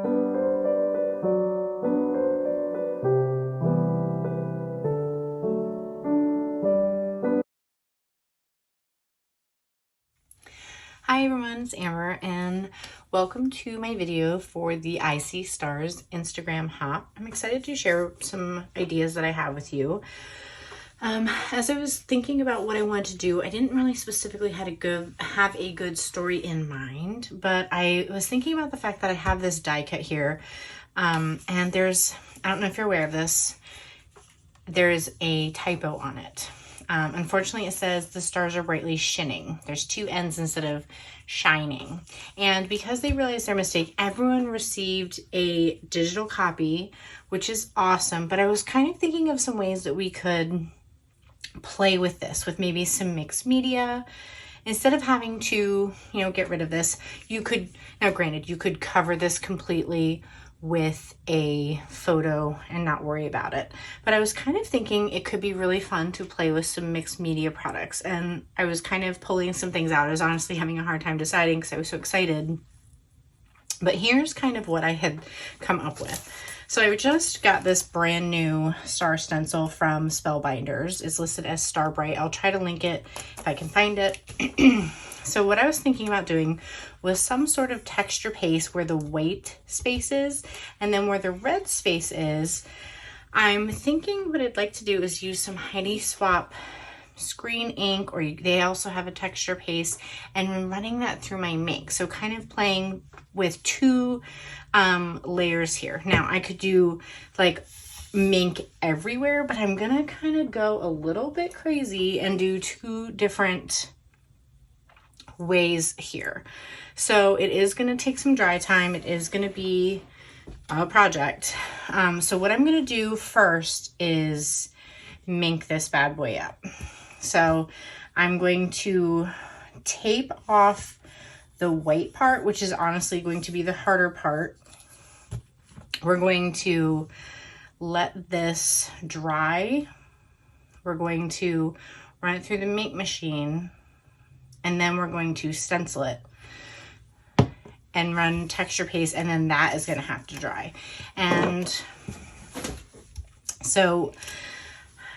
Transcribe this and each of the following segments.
Hi everyone, it's Amber and welcome to my video for the I See Stars Instagram hop. I'm excited to share some ideas that I have with you. As I was thinking about what I wanted to do, I didn't really specifically have a good story in mind, but I was thinking about the fact that I have this die cut here, and I don't know if you're aware of this, there's a typo on it. Unfortunately, it says the stars are brightly shining. There's two N's instead of shining. And because they realized their mistake, everyone received a digital copy, which is awesome. But I was kind of thinking of some ways that we could play with this, with maybe some mixed media. Instead of having to, get rid of this, you could, now granted, you could cover this completely with a photo and not worry about it. But I was kind of thinking it could be really fun to play with some mixed media products. And I was kind of pulling some things out. I was honestly having a hard time deciding because I was so excited. But here's kind of what I had come up with. So I just got this brand new star stencil from Spellbinders. It's listed as Star Bright. I'll try to link it if I can find it. So what I was thinking about doing was some sort of texture paste where the white space is, and then where the red space is, I'm thinking what I'd like to do is use some Heidi Swap screen ink, or they also have a texture paste, and running that through my Mink. So kind of playing with two layers here. Now I could do like Mink everywhere, but I'm gonna kind of go a little bit crazy and do two different ways here. So it is going to take some dry time. It is going to be a project. So what I'm going to do first is Mink this bad boy up. So I'm going to tape off the white part, which is honestly going to be the harder part. We're going to let this dry. We're going to run it through the Mink machine, and then we're going to stencil it and run texture paste, and then that is going to have to dry. And so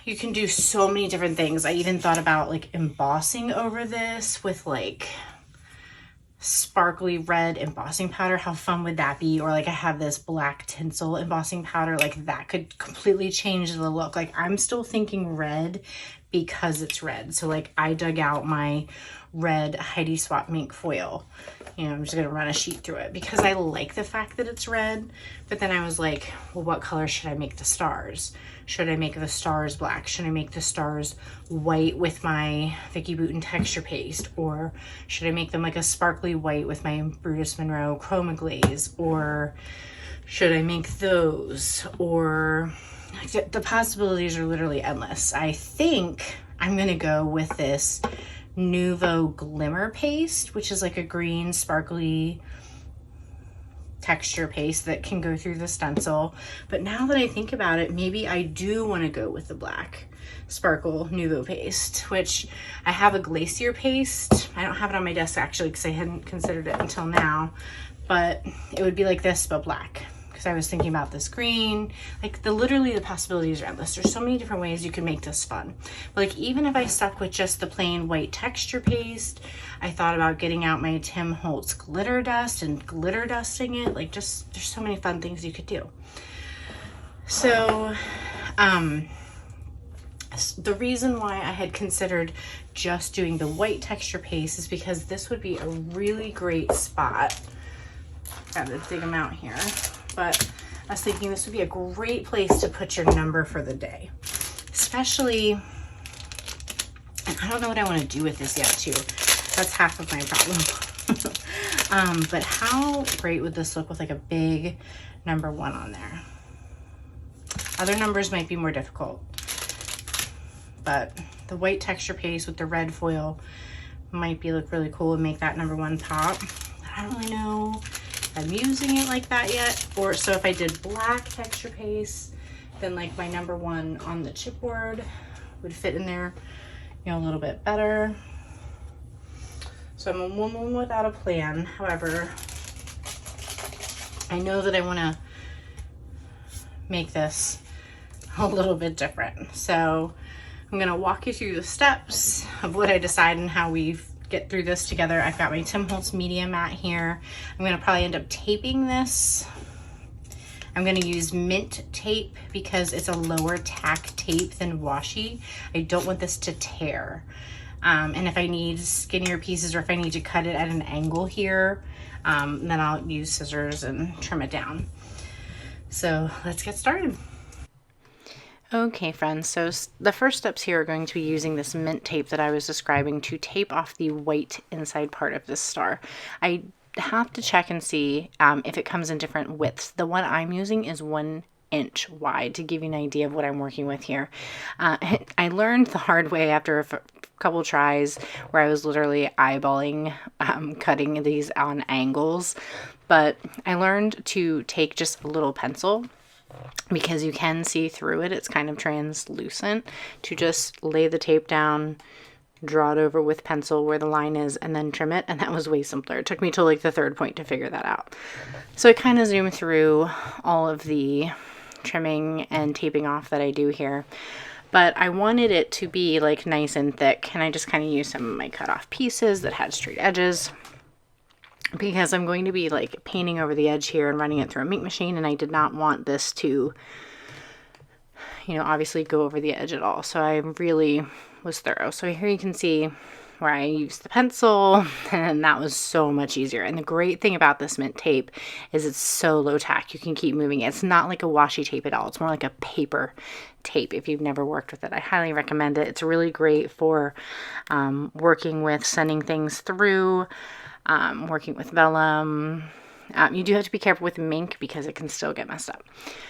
you can do so many different things. I even thought about like embossing over this with like sparkly red embossing powder. How fun would that be? Or like I have this black tinsel embossing powder, like that could completely change the look. Like I'm still thinking red because it's red. So like I dug out my red Heidi Swap Mink foil. I'm just gonna run a sheet through it because I like the fact that it's red. But then I was like, well, what color should I make the stars? Should I make the stars black? Should I make the stars white with my Vicky Bouton texture paste? Or should I make them like a sparkly white with my Brutus Monroe Chroma Glaze? Or should I make those? Or the possibilities are literally endless. I think I'm gonna go with this Nouveau Glimmer paste, which is like a green sparkly texture paste that can go through the stencil. But now that I think about it, maybe I do want to go with the black sparkle Nouveau paste, which I have a Glacier paste. I don't have it on my desk actually because I hadn't considered it until now, but it would be like this but black. I was thinking about this green, like literally the possibilities are endless. There's so many different ways you can make this fun. But like even if I stuck with just the plain white texture paste, I thought about getting out my Tim Holtz glitter dust and glitter dusting it. Like there's so many fun things you could do. So the reason why I had considered just doing the white texture paste is because this would be a really great spot. Gotta dig them out here. But I was thinking this would be a great place to put your number for the day. Especially, and I don't know what I want to do with this yet too. That's half of my problem. But how great would this look with like a big number 1 on there? Other numbers might be more difficult. But the white texture paste with the red foil might look really cool and make that number 1 pop. I don't really know I'm using it like that yet. Or so if I did black texture paste, then like my number 1 on the chipboard would fit in there, a little bit better. So I'm a woman without a plan. However, I know that I want to make this a little bit different. So I'm going to walk you through the steps of what I decide and how we get through this together. I've got my Tim Holtz media mat here. I'm going to probably end up taping this. I'm going to use Mint tape because it's a lower tack tape than washi. I don't want this to tear. And if I need skinnier pieces or if I need to cut it at an angle here, then I'll use scissors and trim it down. So let's get started. Okay friends, so the first steps here are going to be using this Mint tape that I was describing to tape off the white inside part of this star. I have to check and see if it comes in different widths. The one I'm using is 1 inch wide to give you an idea of what I'm working with here. I learned the hard way after a couple tries where I was literally eyeballing cutting these on angles, but I learned to take just a little pencil, because you can see through it, it's kind of translucent, to just lay the tape down, draw it over with pencil where the line is, and then trim it. And that was way simpler. It took me till like the third point to figure that out. So I kind of zoom through all of the trimming and taping off that I do here. But I wanted it to be like nice and thick, and I just kind of used some of my cut off pieces that had straight edges, because I'm going to be like painting over the edge here and running it through a Mink machine, and I did not want this to, you know, obviously go over the edge at all. So I really was thorough. So here you can see where I used the pencil, and that was so much easier. And the great thing about this Mint tape is it's so low tack. You can keep moving it. It's not like a washi tape at all. It's more like a paper tape. If you've never worked with it, I highly recommend it. It's really great for working with sending things through, working with vellum. You do have to be careful with Mink because it can still get messed up.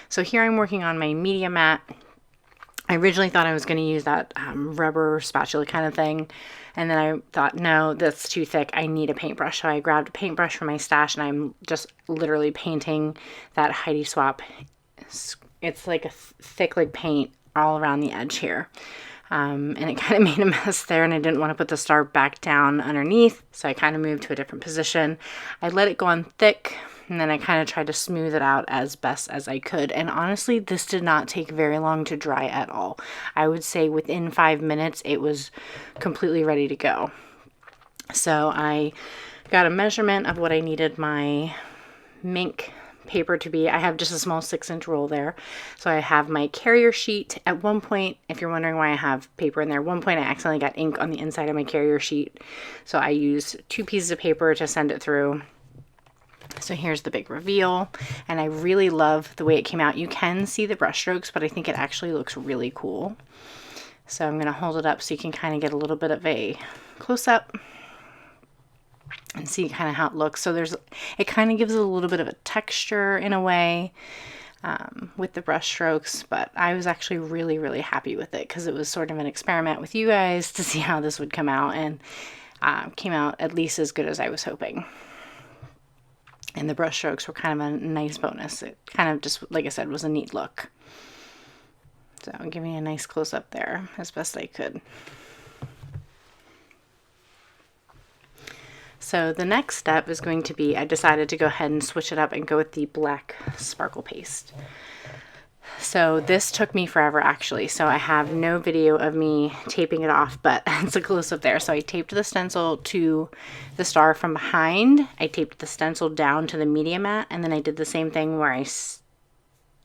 So here I'm working on my media mat. I originally thought I was going to use that rubber spatula kind of thing, and then I thought, no, that's too thick. I need a paintbrush. So I grabbed a paintbrush from my stash, and I'm just literally painting that Heidi Swap. It's like a thick like paint all around the edge here. And it kind of made a mess there, and I didn't want to put the star back down underneath, so I kind of moved to a different position. I let it go on thick, and then I kind of tried to smooth it out as best as I could. And honestly, this did not take very long to dry at all. I would say within 5 minutes, it was completely ready to go. So I got a measurement of what I needed my Mink paper to be. I have just a small 6-inch roll there. So I have my carrier sheet. At one point, if you're wondering why I have paper in there, at one point I accidentally got ink on the inside of my carrier sheet. So I used 2 pieces of paper to send it through. So here's the big reveal, and I really love the way it came out. You can see the brush strokes, but I think it actually looks really cool. So I'm going to hold it up so you can kind of get a little bit of a close-up and see kind of how it looks. So it kind of gives it a little bit of a texture in a way with the brush strokes, but I was actually really, really happy with it because it was sort of an experiment with you guys to see how this would come out, and came out at least as good as I was hoping. And the brush strokes were kind of a nice bonus. It kind of just, like I said, was a neat look. So I'm giving you a nice close-up there as best I could. So the next step is going to be, I decided to go ahead and switch it up and go with the black sparkle paste. So this took me forever actually. So I have no video of me taping it off, but it's a close up there. So I taped the stencil to the star from behind. I taped the stencil down to the media mat, and then I did the same thing where I,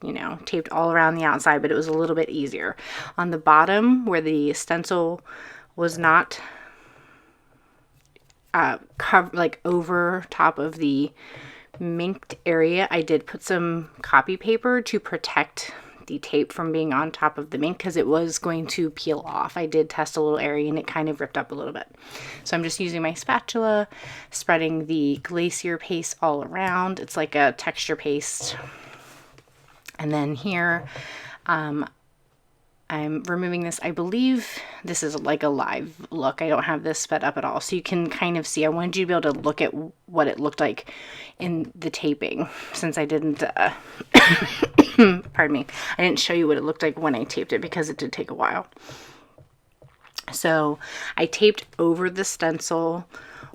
you know, taped all around the outside, but it was a little bit easier. On the bottom where the stencil was not like over top of the minked area, I did put some copy paper to protect the tape from being on top of the Mink because it was going to peel off. I did test a little area and it kind of ripped up a little bit. So I'm just using my spatula, spreading the glacier paste all around. It's like a texture paste. And then here, I'm removing this. I believe this is like a live look. I don't have this sped up at all. So you can kind of see, I wanted you to be able to look at what it looked like in the taping, since I didn't, pardon me, I didn't show you what it looked like when I taped it because it did take a while. So I taped over the stencil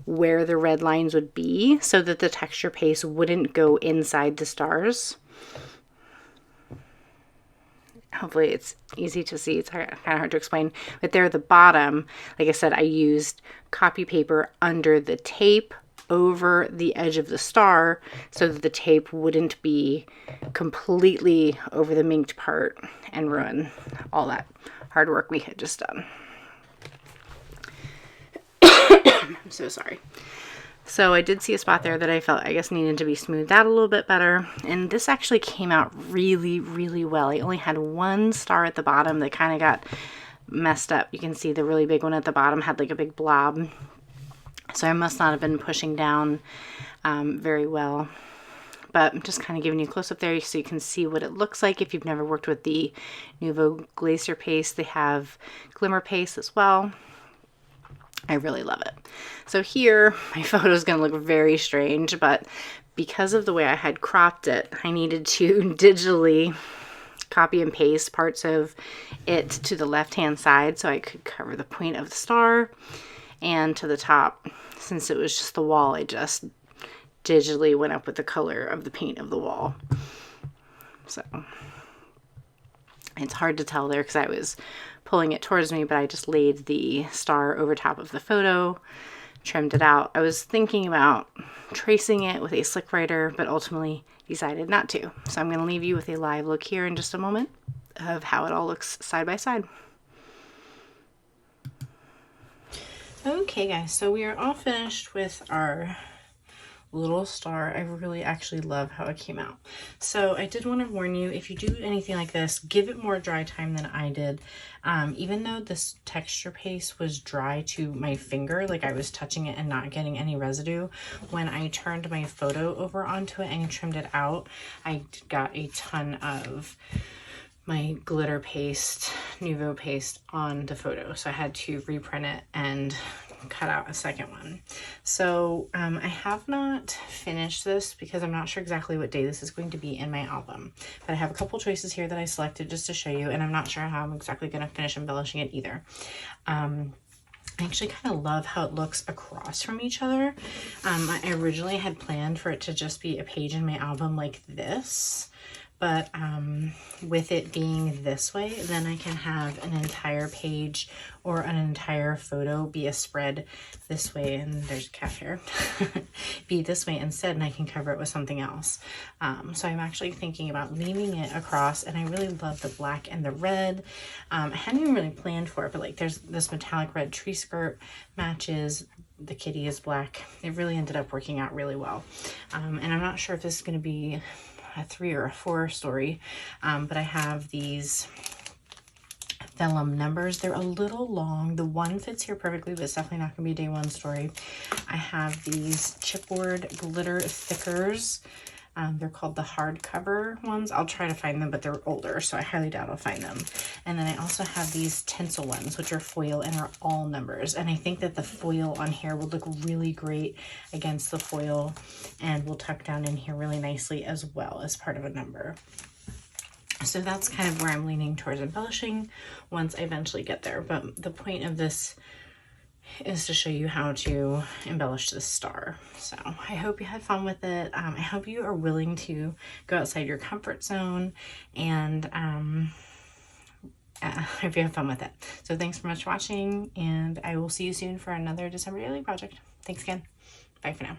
where the red lines would be so that the texture paste wouldn't go inside the stars. Hopefully it's easy to see. It's kind of hard to explain. But there at the bottom, like I said, I used copy paper under the tape over the edge of the star so that the tape wouldn't be completely over the minked part and ruin all that hard work we had just done. I'm so sorry. So I did see a spot there that I felt, I guess, needed to be smoothed out a little bit better. And this actually came out really, really well. I only had one star at the bottom that kind of got messed up. You can see the really big one at the bottom had like a big blob. So I must not have been pushing down very well. But I'm just kind of giving you a close up there so you can see what it looks like. If you've never worked with the Nuvo Glacier paste, they have glimmer paste as well. I really love it. So here, my photo is going to look very strange, but because of the way I had cropped it, I needed to digitally copy and paste parts of it to the left-hand side so I could cover the point of the star, and to the top, since it was just the wall, I just digitally went up with the color of the paint of the wall. So it's hard to tell there because I was pulling it towards me, but I just laid the star over top of the photo, trimmed it out. I was thinking about tracing it with a slick writer, but ultimately decided not to. So I'm going to leave you with a live look here in just a moment of how it all looks side by side. Okay guys, so we are all finished with our little star. I really actually love how it came out. So I did want to warn you, if you do anything like this, give it more dry time than I did. Even though this texture paste was dry to my finger, like I was touching it and not getting any residue, when I turned my photo over onto it and trimmed it out, I got a ton of my glitter paste, Nuvo paste on the photo. So I had to reprint it and cut out a second one. So I have not finished this because I'm not sure exactly what day this is going to be in my album, but I have a couple choices here that I selected just to show you, and I'm not sure how I'm exactly going to finish embellishing it either. I actually kind of love how it looks across from each other. I originally had planned for it to just be a page in my album like this, but with it being this way, then I can have an entire page or an entire photo be a spread this way, and there's a cat hair, be this way instead, and I can cover it with something else. So I'm actually thinking about leaving it across, and I really love the black and the red. I hadn't even really planned for it, but like there's this metallic red tree skirt matches. The kitty is black. It really ended up working out really well. And I'm not sure if this is going to be a 3 or a 4 story, but I have these vellum numbers. They're a little long. The one fits here perfectly, but it's definitely not going to be a day 1 story. I have these chipboard glitter thickers. They're called the hardcover ones. I'll try to find them, but they're older, so I highly doubt I'll find them. And then I also have these tinsel ones, which are foil and are all numbers. And I think that the foil on here will look really great against the foil and will tuck down in here really nicely as well as part of a number. So that's kind of where I'm leaning towards embellishing once I eventually get there. But the point of this is to show you how to embellish this star. So I hope you had fun with it. I hope you are willing to go outside your comfort zone, and I hope you have fun with it. So thanks so much for watching, and I will see you soon for another December daily project. Thanks again. Bye for now.